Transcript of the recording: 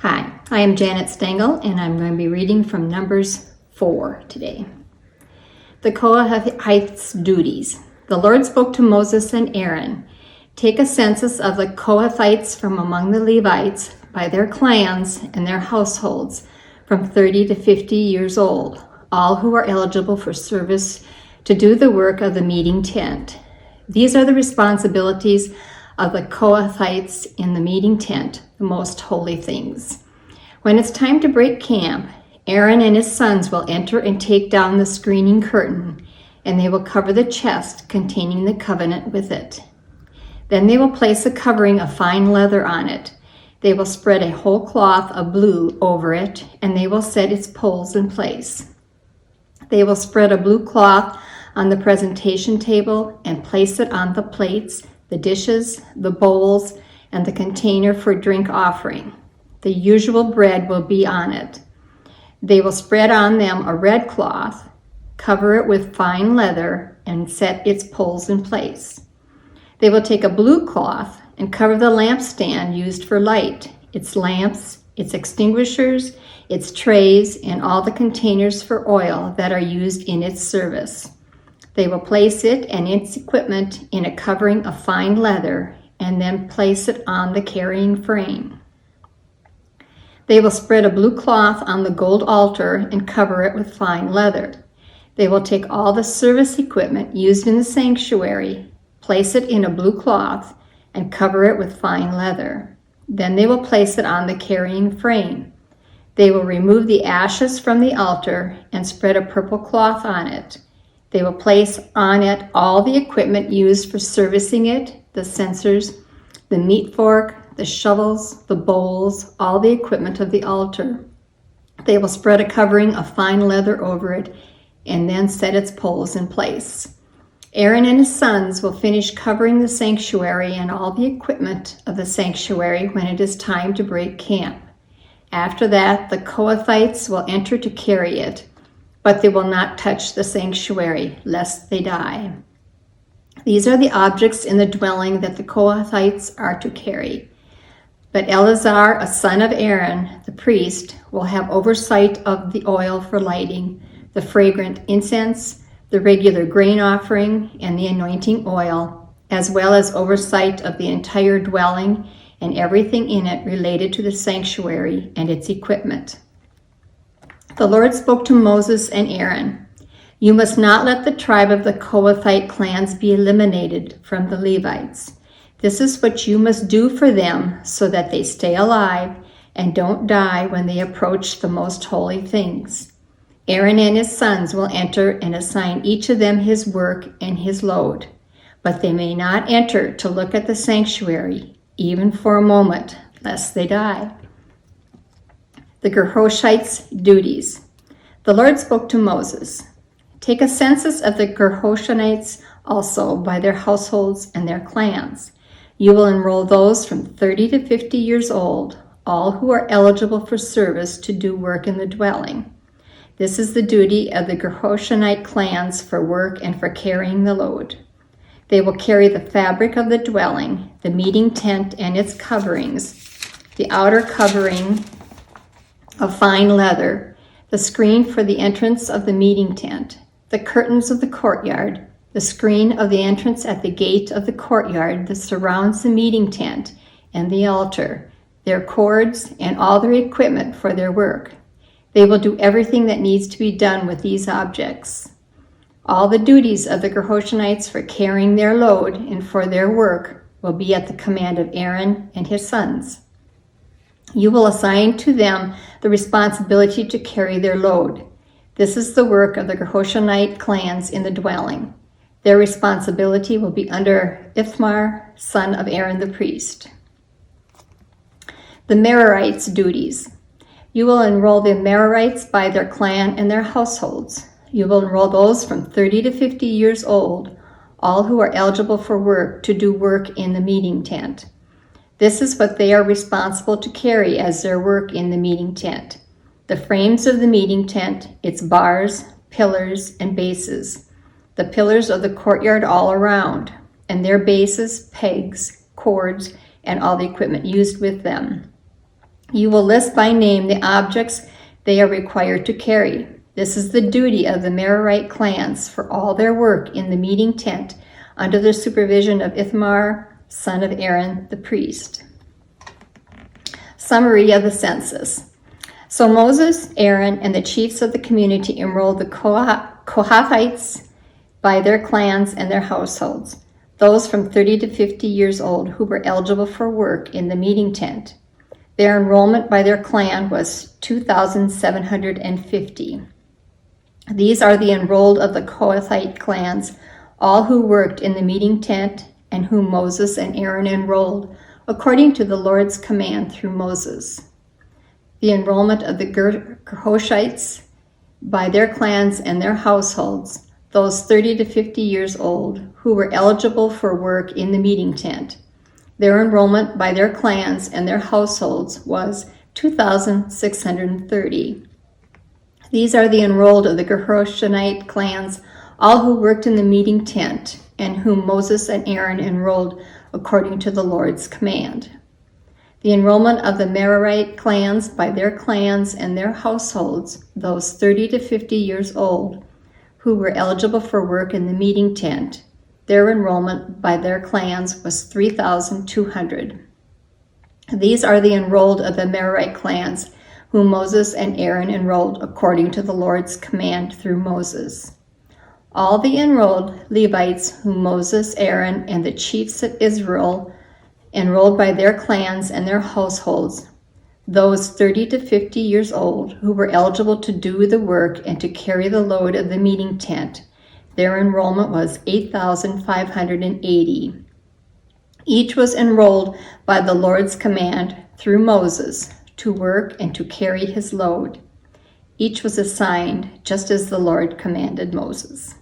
Hi, I am Janet Stengel, and I'm going to be reading from Numbers 4 today. The Kohathites' duties. The Lord spoke to Moses and Aaron. Take a census of the Kohathites from among the Levites by their clans and their households, from 30 to 50 years old, all who are eligible for service to do the work of the meeting tent. These are the responsibilities of the Kohathites in the meeting tent, the most holy things. When it's time to break camp, Aaron and his sons will enter and take down the screening curtain, and they will cover the chest containing the covenant with it. Then they will place a covering of fine leather on it. They will spread a whole cloth of blue over it, and they will set its poles in place. They will spread a blue cloth on the presentation table and place it on the plates, the dishes, the bowls, and the container for drink offering. The usual bread will be on it. They will spread on them a red cloth, cover it with fine leather, and set its poles in place. They will take a blue cloth and cover the lampstand used for light, its lamps, its extinguishers, its trays, and all the containers for oil that are used in its service. They will place it and its equipment in a covering of fine leather and then place it on the carrying frame. They will spread a blue cloth on the gold altar and cover it with fine leather. They will take all the service equipment used in the sanctuary, place it in a blue cloth, and cover it with fine leather. Then they will place it on the carrying frame. They will remove the ashes from the altar and spread a purple cloth on it. They will place on it all the equipment used for servicing it, the censers, the meat fork, the shovels, the bowls, all the equipment of the altar. They will spread a covering of fine leather over it and then set its poles in place. Aaron and his sons will finish covering the sanctuary and all the equipment of the sanctuary when it is time to break camp. After that, the Kohathites will enter to carry it, but they will not touch the sanctuary, lest they die. These are the objects in the dwelling that the Kohathites are to carry. But Eleazar, a son of Aaron, the priest, will have oversight of the oil for lighting, the fragrant incense, the regular grain offering, and the anointing oil, as well as oversight of the entire dwelling and everything in it related to the sanctuary and its equipment. The Lord spoke to Moses and Aaron. You must not let the tribe of the Kohathite clans be eliminated from the Levites. This is what you must do for them so that they stay alive and don't die when they approach the most holy things. Aaron and his sons will enter and assign each of them his work and his load, but they may not enter to look at the sanctuary, even for a moment, lest they die. The Gerhoshites' duties. The Lord spoke to Moses. Take a census of the Gerhoshites also by their households and their clans. You will enroll those from 30 to 50 years old, all who are eligible for service to do work in the dwelling. This is the duty of the Gerhoshite clans for work and for carrying the load. They will carry the fabric of the dwelling, the meeting tent and its coverings, the outer covering of fine leather, the screen for the entrance of the meeting tent, the curtains of the courtyard, the screen of the entrance at the gate of the courtyard that surrounds the meeting tent and the altar, their cords, and all their equipment for their work. They will do everything that needs to be done with these objects. All the duties of the Gerhoshites for carrying their load and for their work will be at the command of Aaron and his sons. You will assign to them the responsibility to carry their load. This is the work of the Gerhoshite clans in the dwelling. Their responsibility will be under Ithamar, son of Aaron the priest. The Merarites' duties. You will enroll the Merarites by their clan and their households. You will enroll those from 30 to 50 years old, all who are eligible for work to do work in the meeting tent. This is what they are responsible to carry as their work in the meeting tent. The frames of the meeting tent, its bars, pillars, and bases. The pillars of the courtyard all around, and their bases, pegs, cords, and all the equipment used with them. You will list by name the objects they are required to carry. This is the duty of the Merarite clans for all their work in the meeting tent under the supervision of Ithamar, son of Aaron, the priest. Summary of the census. So Moses, Aaron, and the chiefs of the community enrolled the Kohathites by their clans and their households, those from 30 to 50 years old who were eligible for work in the meeting tent. Their enrollment by their clan was 2,750. These are the enrolled of the Kohathite clans, all who worked in the meeting tent and whom Moses and Aaron enrolled, according to the Lord's command through Moses. The enrollment of the Gerhoshites by their clans and their households, those 30 to 50 years old who were eligible for work in the meeting tent. Their enrollment by their clans and their households was 2,630. These are the enrolled of the Gerhoshite clans, all who worked in the meeting tent, and whom Moses and Aaron enrolled according to the Lord's command. The enrollment of the Merarite clans by their clans and their households, those 30 to 50 years old, who were eligible for work in the meeting tent. Their enrollment by their clans was 3,200. These are the enrolled of the Merarite clans, whom Moses and Aaron enrolled according to the Lord's command through Moses. All the enrolled Levites whom Moses, Aaron, and the chiefs of Israel enrolled by their clans and their households, those 30 to 50 years old who were eligible to do the work and to carry the load of the meeting tent. Their enrollment was 8,580. Each was enrolled by the Lord's command through Moses to work and to carry his load. Each was assigned just as the Lord commanded Moses.